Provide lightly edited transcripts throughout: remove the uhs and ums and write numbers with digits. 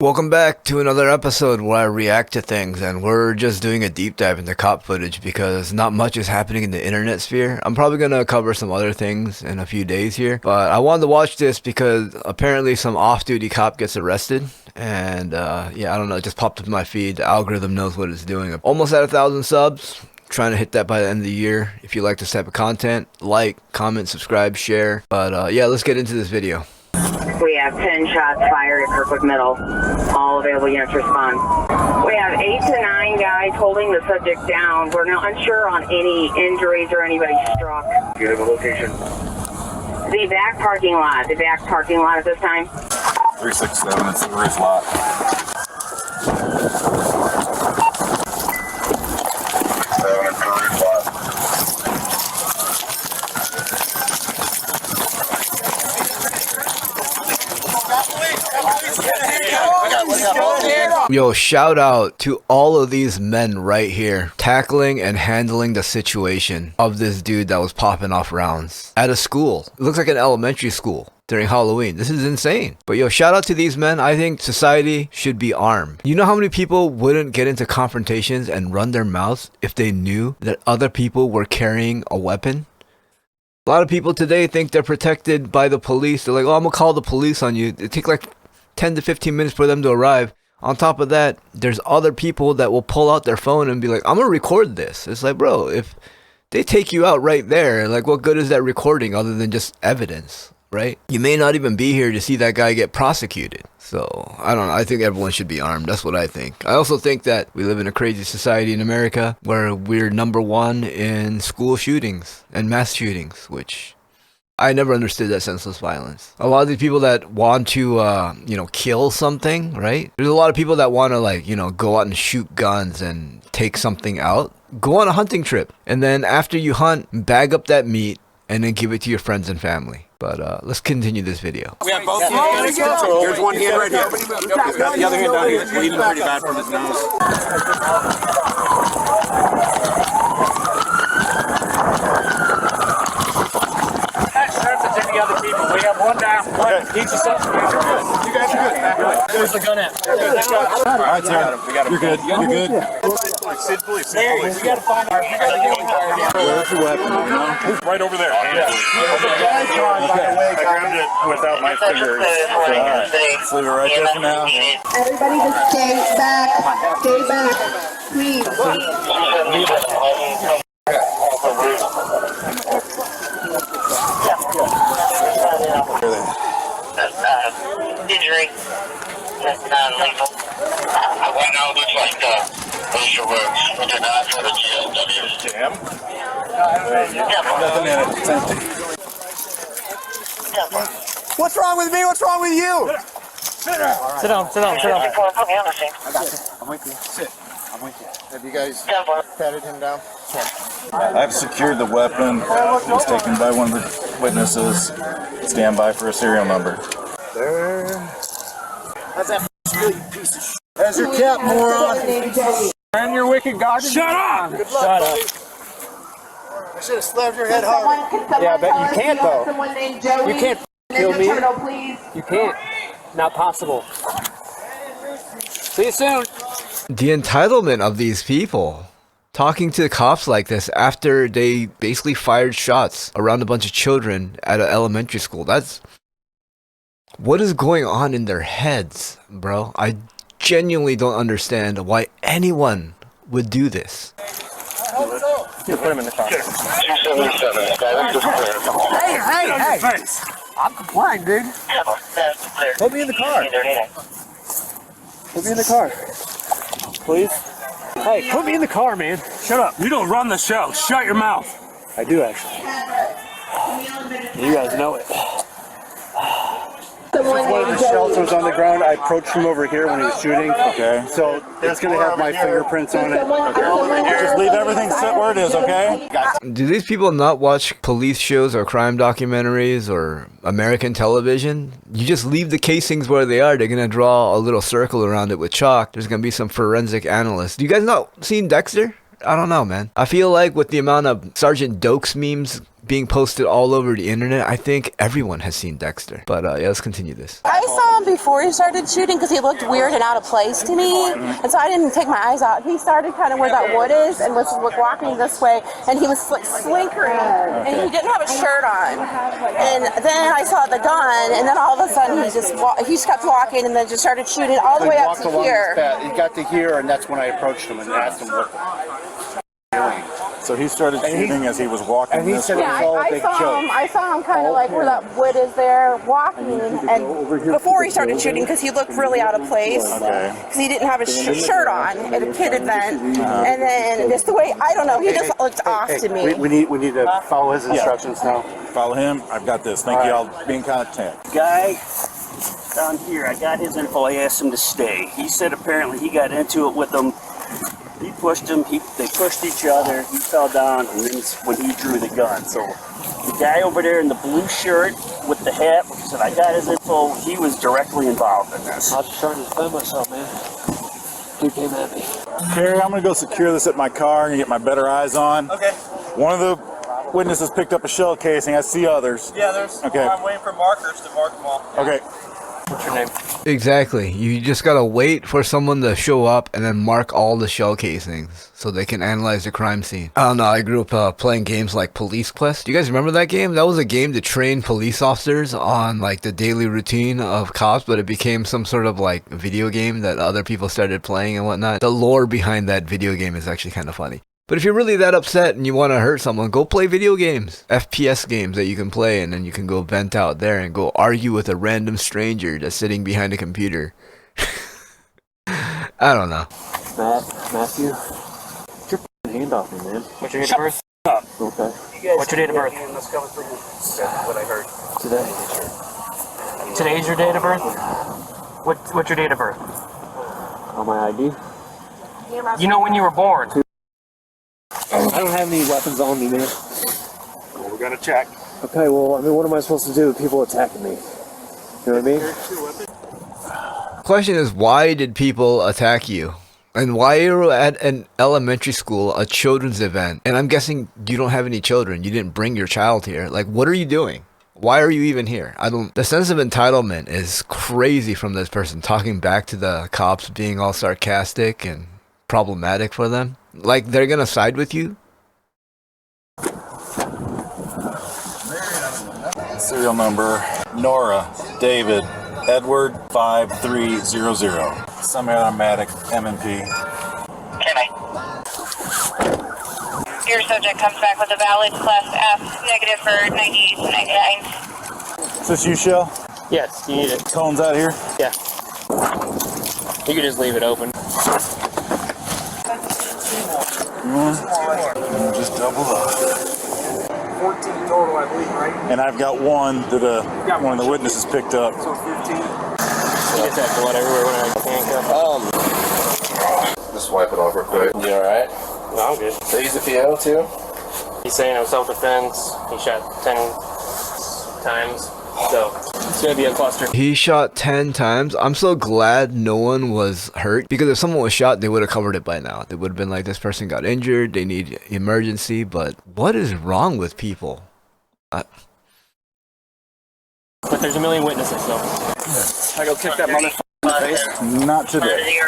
Welcome back to another episode where I react to things, and we're just doing a deep dive into cop footage because not much is happening in the internet sphere. I'm probably gonna cover some other things in a few days here, but I wanted to watch this because apparently some off-duty cop gets arrested, and yeah, I don't know, it just popped up in my feed. The algorithm knows what it's doing. Almost at 1,000 subs. Trying to hit that by the end of the year. If you like this type of content, like, comment, subscribe, share. But yeah, let's get into this video. We have 10 shots fired at Kirkwood Middle. All available units respond. We have 8 to 9 guys holding the subject down. We're not unsure on any injuries or anybody struck. Do you have a location? The back parking lot. The back parking lot at this time. 367, it's the roof lot. Yo, shout out to all of these men right here tackling and handling the situation of this dude that was popping off rounds at a school. It looks like an elementary school during Halloween. This is insane. But yo, shout out to these men. I think society should be armed. You know how many people wouldn't get into confrontations and run their mouths if they knew that other people were carrying a weapon? A lot of people today think they're protected by the police. They're like, oh, I'm gonna call the police on you. It takes like 10 to 15 minutes for them to arrive. On top of that, there's other people that will pull out their phone and be like, I'm gonna record this. It's like, bro, if they take you out right there, like, what good is that recording other than just evidence, right? You may not even be here to see that guy get prosecuted. So, I don't know. I think everyone should be armed. That's what I think. I also think that we live in a crazy society in America where we're #1 in school shootings and mass shootings, which I never understood that senseless violence. A lot of these people that want to, kill something, right? There's a lot of people that want to, go out and shoot guns and take something out. Go on a hunting trip. And then after you hunt, bag up that meat and then give it to your friends and family. But let's continue this video. We have both hands. Here's one hand right here. He's got the other hand down here. It's bleeding pretty bad from his nose. The other people. We have one down. Each of us. You guys are good. Where's the gun at? All right, sir. You're good. You're good. Sid, police. There you go. We got to find our. Where's your weapon? Right over there. I grabbed it without my fingers. Let's leave it right there for now. Everybody just stay back. Stay back. Please. Injury. That's non-lethal. Right now it looks like Ocean Works. We did not for the GSW. Jam? Nothing in it. It's empty. What's wrong with me? What's wrong with you? Sit down. I got you. I'm with you. Sit. I'm with you. Have you guys patted him down? I've secured the weapon. It was taken by one of the witnesses. Stand by for a serial number. How's that piece of shit? There's your cap, moron. And your wicked garden. Shut up! Good luck, buddy. I should have slammed your head hard. Yeah, but you can't though. You can't kill me. You can't. Not possible. See you soon. The entitlement of these people talking to the cops like this after they basically fired shots around a bunch of children at an elementary school. That's what is going on in their heads, bro. I genuinely don't understand why anyone would do this. Here, put him in the car. 277. Hey. I'm complying, dude. Put me in the car. Put me in the car. Please. Hey, put me in the car, man. Shut up. You don't run the show. Shut your mouth. I do, actually. You guys know it. One of the shelters on the ground. I approached him over here when he was shooting. Okay. So it's going to have my fingerprints on it. Just leave everything set where it is, okay? Do these people not watch police shows or crime documentaries or American television? You just leave the casings where they are. They're going to draw a little circle around it with chalk. There's going to be some forensic analyst. Do you guys not seen Dexter? I don't know, man. I feel like with the amount of Sergeant Dokes memes being posted all over the internet. I think everyone has seen Dexter. But yeah, let's continue this. I saw him before he started shooting because he looked weird and out of place to me, and so I didn't take my eyes out. He started kind of where that wood is and was walking this way, and he was like slinkering, and he didn't have a shirt on. And then I saw the gun, and then all of a sudden he just kept walking, and then just started shooting all the way up to here. He got to here, and that's when I approached him and asked him what. So he started shooting as he was walking. And he this said way. it was all a big joke. I saw him kind of like where that wood is there, walking, and before he started shooting, because he looked really out of place, because he didn't have his shirt on at a kid event, and then just the way, I don't know, he just looked off to me. We need to follow his instructions now. Follow him. I've got this. Thank you. I'll be in contact. Guy down here, I got his info. I asked him to stay. He said apparently he got into it with them. He pushed him, they pushed each other, he fell down, and then when he drew the gun. So the guy over there in the blue shirt with the hat, which said I got his info, he was directly involved in this. I was just trying to defend myself, man. Dude came at me. Carrie, I'm going to go secure this at my car and get my better eyes on. Okay. One of the witnesses picked up a shell casing. I see others. Yeah, there's. Okay. I'm waiting for markers to mark them all. Okay. What's your name? Exactly. You just gotta wait for someone to show up and then mark all the shell casings so they can analyze the crime scene. I don't know, I grew up playing games like Police Quest. Do you guys remember that game? That was a game to train police officers on like the daily routine of cops, but it became some sort of like video game that other people started playing and whatnot. The lore behind that video game is actually kind of funny. But if you're really that upset and you want to hurt someone, go play video games. FPS games that you can play, and then you can go vent out there and go argue with a random stranger that's sitting behind a computer. I don't know. Matthew, get your hand off me, man. What's your date of birth? Okay. What's your date of birth? What I heard. Today. Today's your date of birth? What's your date of birth? On my ID. You know when you were born. I don't have any weapons on me, man. Well, we're gonna check. Okay, well, I mean, what am I supposed to do with people attacking me? You know what I mean? Question is, why did people attack you? And why are you at an elementary school, a children's event? And I'm guessing you don't have any children. You didn't bring your child here. Like, what are you doing? Why are you even here? The sense of entitlement is crazy from this person, talking back to the cops, being all sarcastic and problematic for them. Like, they're gonna side with you? Serial number Nora David Edward 5300. Semi-automatic M&P. Kenny. Your subject comes back with a valid class F negative for 98 to 99. Is this you, Shell? Yes, you need it. Cone's out here? Yeah. You can just leave it open. Just double up. 14 total, I believe, right? And I've got one that one of the witnesses picked up. So 15. You just have blood everywhere when I handcuff. Just wipe it off real quick. You alright? No, I'm good. So he's a PO too? He's saying it was self-defense. He shot 10 times. So it's gonna be a cluster. He shot 10 times. I'm so glad no one was hurt, because if someone was shot, they would have covered it by now. They would have been like, this person got injured, they need emergency. But what is wrong with people? But there's a million witnesses, so I go kick that motherfucker in the face. Not today. Hey,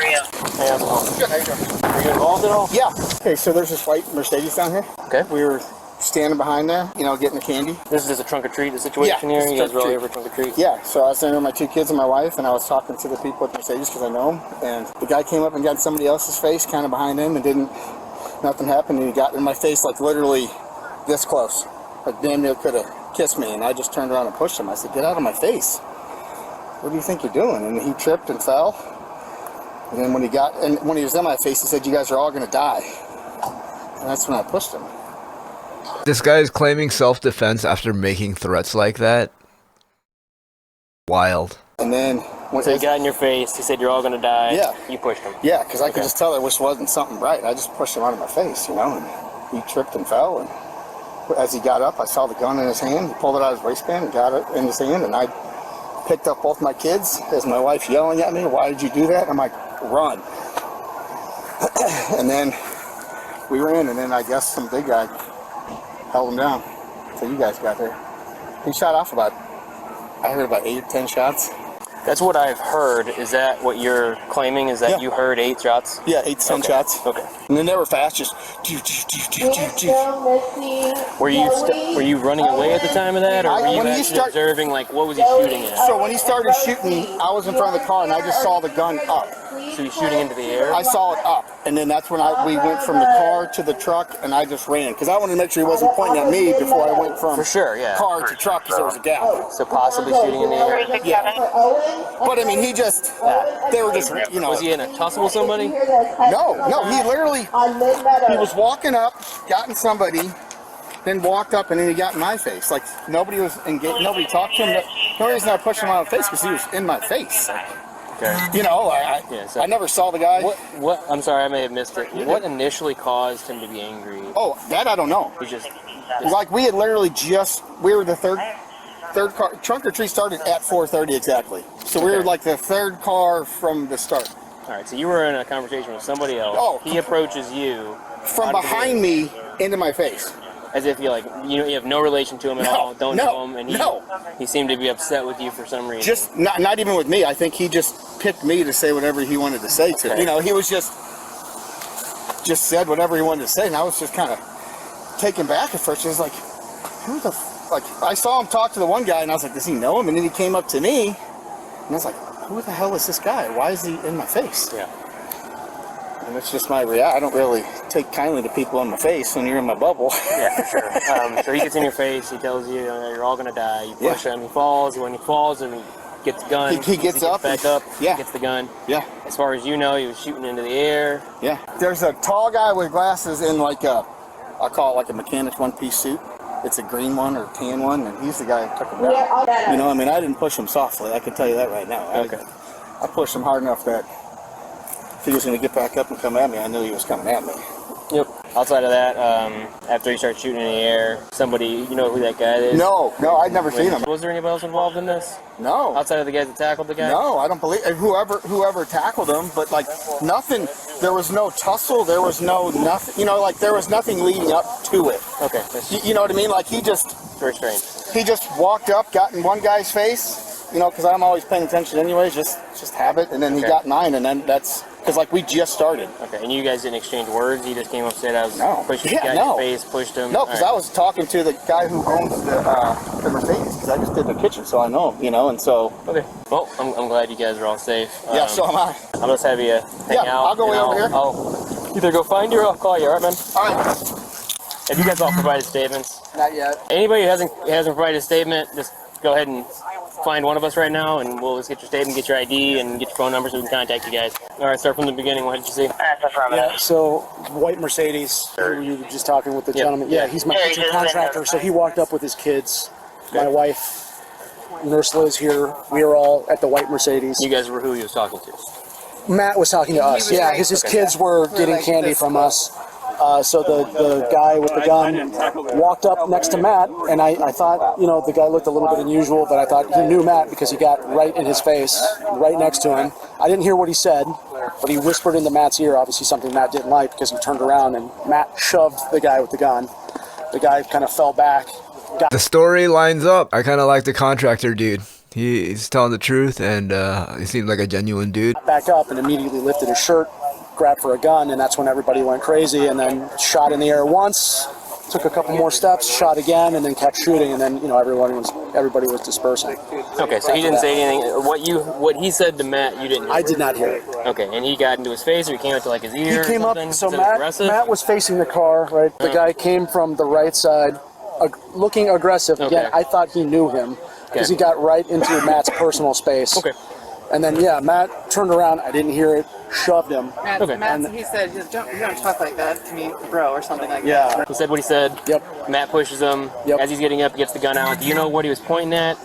how's it going? Are you involved at all? Yeah. Okay, so there's this white Mercedes down here. Okay. We were standing behind there, getting the candy. This is just a trunk or treat situation here. You guys are all here for trunk or treat. Yeah, so I was standing with my 2 kids and my wife, and I was talking to the people at Mercedes because I know them. And the guy came up and got in somebody else's face, kind of behind him, and nothing happened. And he got in my face like literally this close, like damn near could have kissed me. And I just turned around and pushed him. I said, "Get out of my face! What do you think you're doing?" And he tripped and fell. And then when he was in my face, he said, "You guys are all going to die." And that's when I pushed him. This guy is claiming self-defense after making threats like that. Wild. And then so he got in your face. He said, "You're all gonna die." Yeah. You pushed him. Yeah, because I could just tell there wasn't something right. I just pushed him out of my face, and he tripped and fell. And as he got up, I saw the gun in his hand. He pulled it out of his waistband and got it in his hand. And I picked up both my kids. As my wife yelling at me, "Why did you do that?" I'm like, "Run!" And then we ran, and then I guess some big guy held him down. till you guys got there. He shot off I heard about 8 or 10 shots. That's what I've heard. Is that what you're claiming? Is that you heard 8 shots? Yeah, 8 to 10 shots. Okay. And then they were fast, just. Were you running away at the time of that, or were you actually observing? Like, what was he shooting at? So when he started shooting, I was in front of the car and I just saw the gun up. So he's shooting into the air? I saw it up, and then that's when we went from the car to the truck, and I just ran because I wanted to make sure he wasn't pointing at me before I went from car to truck because there was a gap. So possibly shooting in the air. Yeah. But I mean, they were just, you know. Was he in a tussle with somebody? No, he literally, he was walking up, got in somebody, then walked up, and then he got in my face. Like, nobody was engaged, nobody talked to him. The only reason I pushed him out of the face because he was in my face. Okay. You know, I never saw the guy. What? I'm sorry, I may have missed it. What initially caused him to be angry? Oh, that I don't know. He just like we had literally we were the third car. Trunk or treat started at 4:30 exactly. So we were like the third car from the start. All right. So you were in a conversation with somebody else. Oh. He approaches you from behind me into my face. As if you have no relation to him at all, don't know him, and he seemed to be upset with you for some reason. Just not even with me. I think he just picked me to say whatever he wanted to say to. Okay. You know, he was just said whatever he wanted to say, and I was just kind of taken back at first. It was like, who the I saw him talk to the one guy, and I was like, does he know him? And then he came up to me, and I was like, who the hell is this guy? Why is he in my face? Yeah. And it's just my reaction. I don't really take kindly to people in my face when you're in my bubble. Yeah, for sure. So he gets in your face. He tells you, you're all going to die. You push him. He falls. When he falls and he gets the gun, he gets up. Back up. He gets the gun. Yeah. As far as you know, he was shooting into the air. Yeah. There's a tall guy with glasses in I call it like a mechanic's one-piece suit. It's a green one or tan one, and he's the guy who took him down. You know, I mean, I didn't push him softly. I can tell you that right now. Okay. I pushed him hard enough that if he was going to get back up and come at me, I knew he was coming at me. Yep. Outside of that, after he started shooting in the air, somebody, you know who that guy is? No, I'd never seen him. Was there anybody else involved in this? No. Outside of the guys that tackled the guy? No, I don't believe whoever tackled him, but like nothing. There was no tussle. There was no nothing. You know, like there was nothing leading up to it. Okay. You know what I mean? Like he just very strange. He just walked up, got in one guy's face. You know, because I'm always paying attention anyways, just habit, and then he got mine, and then that's because like we just started. Okay, and you guys didn't exchange words. He just came up and said, "I was pushing the guy in the face, pushed him." No, because I was talking to the guy who owns the Mercedes, because I just did the kitchen, so I know him. You know, and so. Okay. Well, I'm glad you guys are all safe. Yeah, so am I. I'll just have you hang out. I'll go way over here. I'll either go find you or I'll call you. All right, man. All right. Have you guys all provided statements? Not yet. Anybody who hasn't provided a statement, just go ahead and find one of us right now, and we'll just get your statement, get your ID, and get your phone number so we can contact you guys. All right, start from the beginning. What did you see? Yeah, so white Mercedes, who you were just talking with the gentleman. Yeah, he's my kitchen contractor, so he walked up with his kids. My wife, Nurse Liz here. We were all at the white Mercedes. You guys were who he was talking to? Matt was talking to us. Yeah, because his kids were getting candy from us. So the guy with the gun walked up next to Matt, and I thought, you know, the guy looked a little bit unusual, but I thought he knew Matt because he got right in his face, right next to him. I didn't hear what he said, but he whispered into Matt's ear, obviously something Matt didn't like, because he turned around and Matt shoved the guy with the gun. The guy kind of fell back. The story lines up. I kind of like the contractor dude. He's telling the truth, and he seems like a genuine dude. Back up and immediately lifted his shirt, grabbed for a gun, and that's when everybody went crazy, and then shot in the air once, took a couple more steps, shot again, and then kept shooting, and then, you know, everybody was dispersing. Okay, so he didn't say anything. What he said to Matt, you didn't hear? I did not hear it. Okay, and he got into his face, or he came up to like his ear? He came or up, so aggressive? Matt was facing the car, right? The guy came from the right side, looking aggressive. Again, I thought he knew him, because he got right into Matt's personal space. Okay. And then, yeah, Matt turned around, I didn't hear it, shoved him. Matt, he said, you don't talk like that to me, bro, or something like that. Yeah. He said what he said. Yep. Matt pushes him. Yep. As he's getting up, he gets the gun out. Do you know what he was pointing at?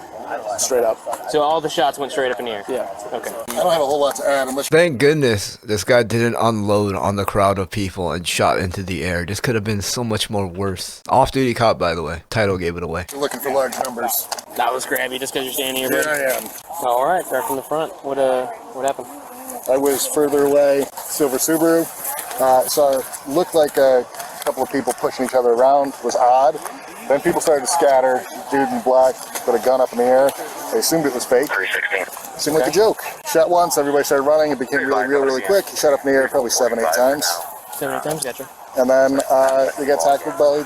Straight up. So all the shots went straight up in the air? Yeah. Okay. I don't have a whole lot to add. Thank goodness this guy didn't unload on the crowd of people and shot into the air. This could have been so much more worse. Off-duty cop, by the way. Title gave it away. We're looking for large numbers. That was grabby just because you're standing here. Here I am. All right, start from the front. What happened? I was further away, silver Subaru. So it looked like a couple of people pushing each other around. It was odd. Then people started to scatter. Dude in black put a gun up in the air. They assumed it was fake. 316. Seemed like a joke. Shot once, everybody started running. It became really quick. He shot up in the air probably 7-8 times. 7-8 times, gotcha. And then he got tackled by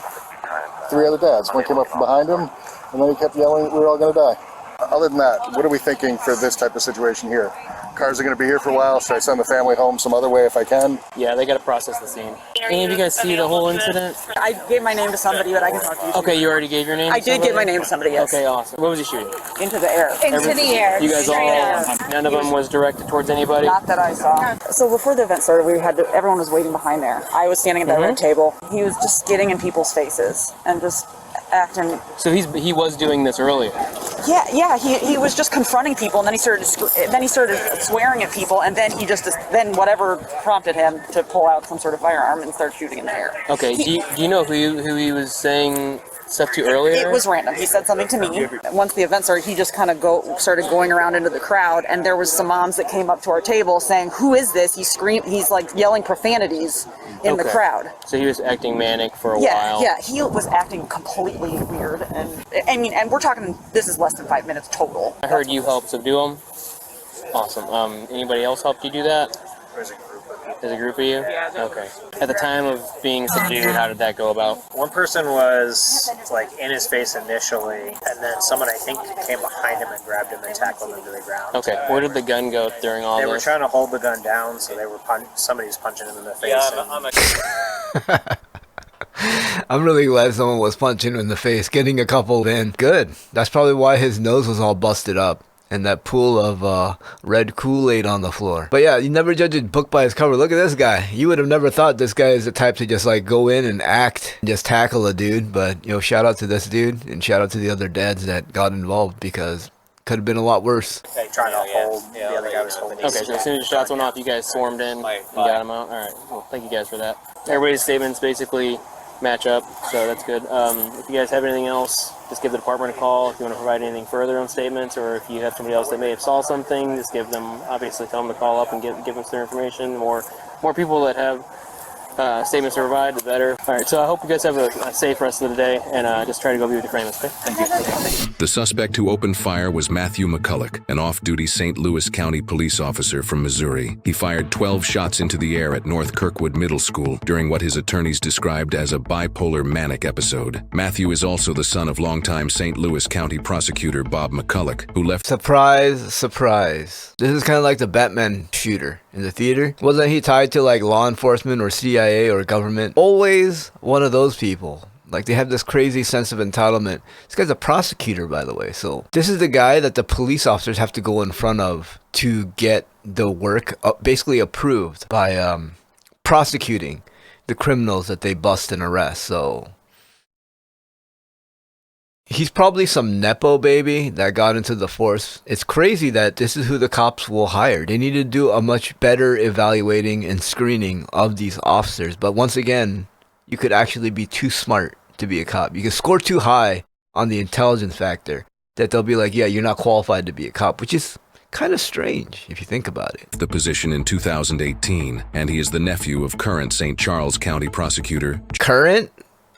3 other dads. One came up from behind him, and then he kept yelling, "We're all going to die." Other than that, what are we thinking for this type of situation here? Cars are going to be here for a while. Should I send the family home some other way if I can? Yeah, they got to process the scene. Any of you guys see the whole incident? I gave my name to somebody, but I can talk to you. Okay, you already gave your name? I did give my name to somebody, yes. Okay, awesome. What was he shooting? Into the air. Into the air. You guys all, none of them was directed towards anybody? Not that I saw. So before the event started, everyone was waiting behind there. I was standing at the red table. He was just getting in people's faces and just acting. So he was doing this earlier? Yeah. He was just confronting people, and then he started swearing at people, and then then whatever prompted him to pull out some sort of firearm and start shooting in the air. Okay. Do you know who he was saying stuff to earlier? It was random. He said something to me. Once the event started, he just kind of started going around into the crowd, and there was some moms that came up to our table saying, "Who is this?" He's like yelling profanities in the crowd. So he was acting manic for a while. Yeah, he was acting completely weird, and we're talking. This is less than 5 minutes total. I heard you helped subdue him. Awesome. Anybody else helped you do that? There's a group of you? Yeah. Okay. At the time of being subdued, how did that go about? One person was like in his face initially, and then someone I think came behind him and grabbed him and tackled him to the ground. Okay. Where did the gun go during all They this? were trying to hold the gun down, so they were somebody was punching him in the face. I'm really glad someone was punching him in the face, getting a couple in. Good. That's probably why his nose was all busted up. And that pool of red Kool-Aid on the floor. But yeah, you never judge a book by its cover. Look at this guy. You would have never thought this guy is the type to just like go in and act and just tackle a dude. But, shout out to this dude and shout out to the other dads that got involved because could have been a lot worse. They trying to hold the other guy was holding. Okay, so as soon as the shots went off, you guys swarmed in and got him out. All right, well, thank you guys for that. Everybody's statements basically match up, so that's good. If you guys have anything else, just give the department a call. If you want to provide anything further on statements, or if you have somebody else that may have saw something, just give them, obviously tell them to call up and give us their information. More people that have statements to provide, the better. All right, so I hope you guys have a safe rest of the day, and just try to go be with your family. Okay? Thank you. The suspect who opened fire was Matthew McCulloch, an off-duty St. Louis County police officer from Missouri. He fired 12 shots into the air at North Kirkwood Middle School during what his attorneys described as a bipolar manic episode. Matthew is also the son of longtime St. Louis County prosecutor Bob McCulloch, who left... Surprise, surprise. This is kind of like the Batman shooter in the theater. Wasn't he tied to like law enforcement or CIA or government? Always one of those people. Like they have this crazy sense of entitlement. This guy's a prosecutor, by the way. So this is the guy that the police officers have to go in front of to get the work basically approved by prosecuting the criminals that they bust and arrest. So he's probably some Nepo baby that got into the force. It's crazy that this is who the cops will hire. They need to do a much better evaluating and screening of these officers. But once again, you could actually be too smart to be a cop. You can score too high on the intelligence factor that they'll be like, yeah, you're not qualified to be a cop, which is kind of strange if you think about it. The position in 2018, and he is the nephew of current St. Charles County prosecutor. Current?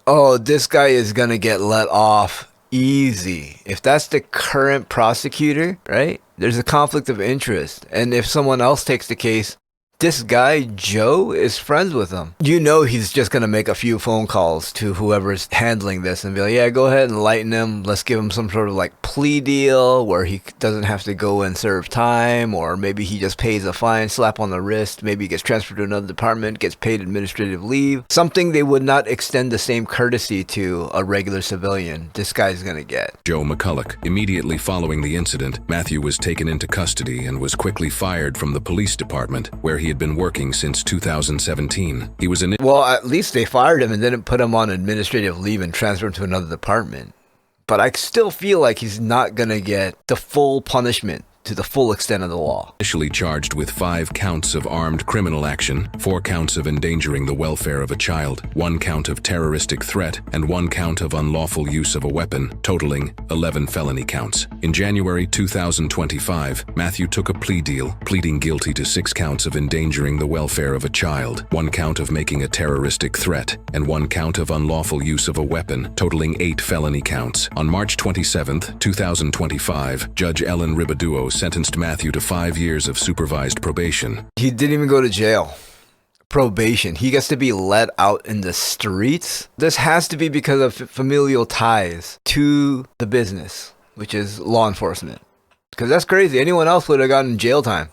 Oh, this guy is gonna get let off easy. If that's the current prosecutor, right? There's a conflict of interest. And if someone else takes the case, this guy, Joe, is friends with him. You know he's just going to make a few phone calls to whoever's handling this and be like, yeah, go ahead and lighten him. Let's give him some sort of like plea deal where he doesn't have to go and serve time, or maybe he just pays a fine, slap on the wrist. Maybe he gets transferred to another department, gets paid administrative leave. Something they would not extend the same courtesy to a regular civilian. This guy's going to get. Joe McCulloch. Immediately following the incident, Matthew was taken into custody and was quickly fired from the police department, where he had been working since 2017. He was well, at least they fired him and didn't put him on administrative leave and transfer him to another department. But I still feel like he's not going to get the full punishment to the full extent of the law. Initially charged with 5 counts of armed criminal action, 4 counts of endangering the welfare of a child, 1 count of terroristic threat, and 1 count of unlawful use of a weapon, totaling 11 felony counts. In January 2025, Matthew took a plea deal, pleading guilty to 6 counts of endangering the welfare of a child, 1 count of making a terroristic threat, and 1 count of unlawful use of a weapon, totaling 8 felony counts. On March 27, 2025, Judge Ellen Ribaduo sentenced Matthew to 5 years of supervised probation. He didn't even go to jail. Probation. He gets to be let out in the streets. This has to be because of familial ties to the business, which is law enforcement. Because that's crazy. Anyone else would have gotten jail time.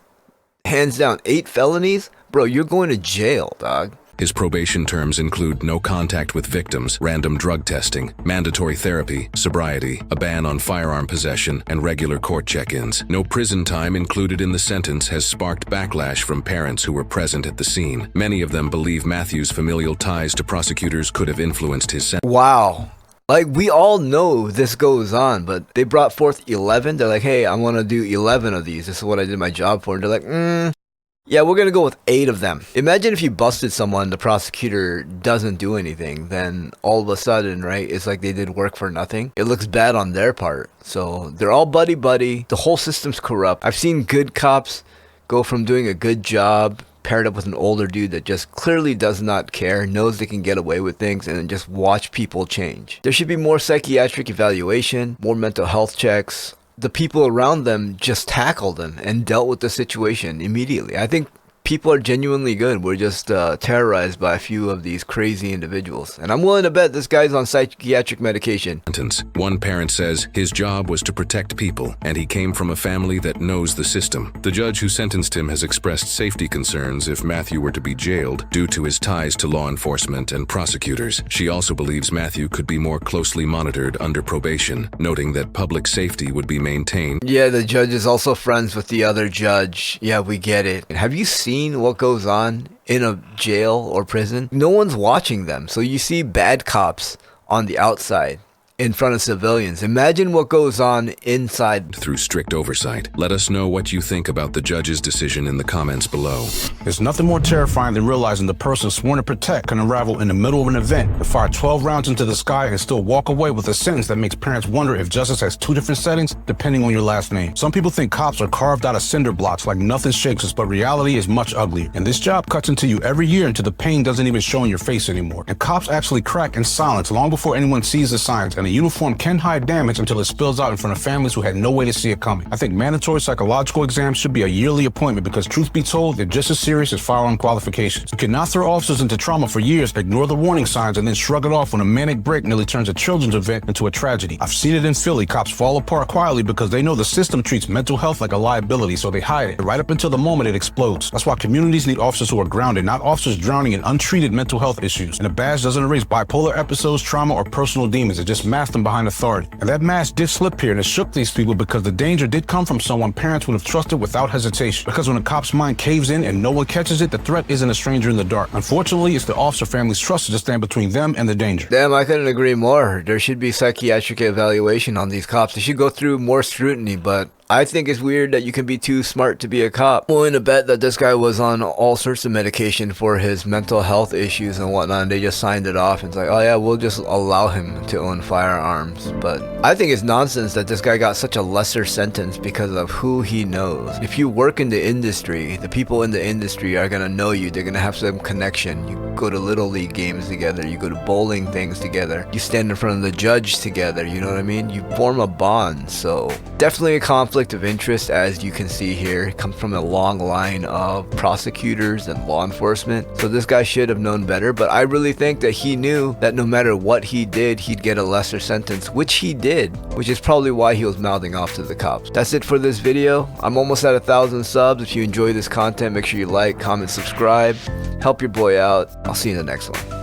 Hands down. 8 felonies? Bro, you're going to jail, dog. His probation terms include no contact with victims, random drug testing, mandatory therapy, sobriety, a ban on firearm possession, and regular court check-ins. No prison time included in the sentence has sparked backlash from parents who were present at the scene. Many of them believe Matthew's familial ties to prosecutors could have influenced his sentence. Wow. Like, we all know this goes on, but they brought forth 11. They're like, hey, I want to do 11 of these. This is what I did my job for. And they're like, yeah, we're going to go with 8 of them. Imagine if you busted someone, the prosecutor doesn't do anything, then all of a sudden, right, it's like they did work for nothing. It looks bad on their part. So they're all buddy-buddy. The whole system's corrupt. I've seen good cops go from doing a good job paired up with an older dude that just clearly does not care, knows they can get away with things, and then just watch people change. There should be more psychiatric evaluation, more mental health checks. The people around them just tackled them and dealt with the situation immediately. I think people are genuinely good. We're just terrorized by a few of these crazy individuals. And I'm willing to bet this guy's on psychiatric medication. One parent says his job was to protect people, and he came from a family that knows the system. The judge who sentenced him has expressed safety concerns if Matthew were to be jailed due to his ties to law enforcement and prosecutors. She also believes Matthew could be more closely monitored under probation, noting that public safety would be maintained. Yeah, the judge is also friends with the other judge. Yeah, we get it. Have you seen what goes on in a jail or prison? No one's watching them. So you see bad cops on the outside in front of civilians. Imagine what goes on inside. Through strict oversight. Let us know what you think about the judge's decision in the comments below. There's nothing more terrifying than realizing the person sworn to protect can unravel in the middle of an event and fire 12 rounds into the sky and still walk away with a sentence that makes parents wonder if justice has 2 different settings depending on your last name. Some people think cops are carved out of cinder blocks like nothing shakes us, but reality is much uglier. And this job cuts into you every year until the pain doesn't even show in your face anymore. And cops actually crack in silence long before anyone sees the signs, and a uniform can hide damage until it spills out in front of families who had no way to see it coming. I think mandatory psychological exams should be a yearly appointment because, truth be told, they're just as serious as firearm qualifications. You cannot throw officers into trauma for years, ignore the warning signs, and then shrug it off when a manic break nearly turns a children's event into a tragedy. I've seen it in Philly. Cops fall apart quietly because they know the system treats mental health like a liability, so they hide it right up until the moment it explodes. That's why communities need officers who are grounded, not officers drowning in untreated mental health issues. And a badge doesn't erase bipolar episodes, trauma, or personal demons. It just masks them behind authority. And that mask did slip here, and it shook these people because the danger did come from someone parents would have trusted without hesitation. Because when a cop's mind caves in and no one catches it, the threat isn't a stranger in the dark. Unfortunately, it's the officer family's trust to stand between them and the danger. Damn, I couldn't agree more. There should be psychiatric evaluation on these cops. They should go through more scrutiny, but I think it's weird that you can be too smart to be a cop. I'm willing to bet that this guy was on all sorts of medication for his mental health issues and whatnot, and they just signed it off. And it's like, oh yeah, we'll just allow him to own firearms. But I think it's nonsense that this guy got such a lesser sentence because of who he knows. If you work in the industry, the people in the industry are gonna know you. They're gonna have some connection. You go to Little League games together. You go to bowling things together. You stand in front of the judge together. You know what I mean? You form a bond. So definitely a conflict of interest, as you can see here. It comes from a long line of prosecutors and law enforcement. So this guy should have known better, but I really think that he knew that no matter what he did, he'd get a lesser sentence, which he did, which is probably why he was mouthing off to the cops. That's it for this video. I'm almost at 1,000 subs. If you enjoy this content, make sure you like, comment, subscribe. Help your boy out. I'll see you in the next one.